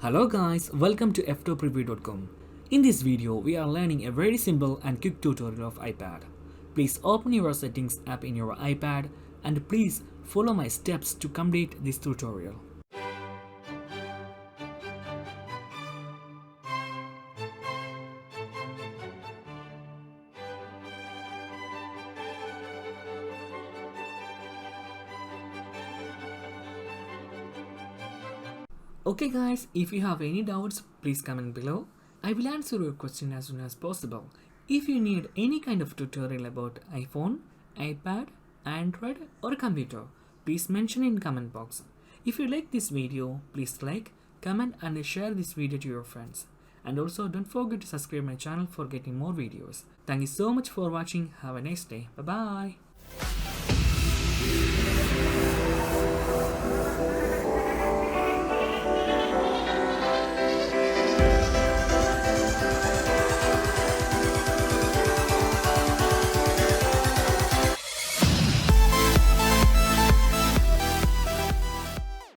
Hello guys, welcome to Ftopreview.com. In this video, we are learning a very simple and quick tutorial of iPad. Please open your settings app in your iPad and please follow my steps to complete this tutorial. Okay guys, if you have any doubts, please comment below. I will answer your question as soon as possible. If you need any kind of tutorial about iPhone, iPad, Android or computer, please mention in comment box. If you like this video, please like, comment and share this video to your friends. And also don't forget to subscribe my channel for getting more videos. Thank you so much for watching. Have a nice day. Bye bye.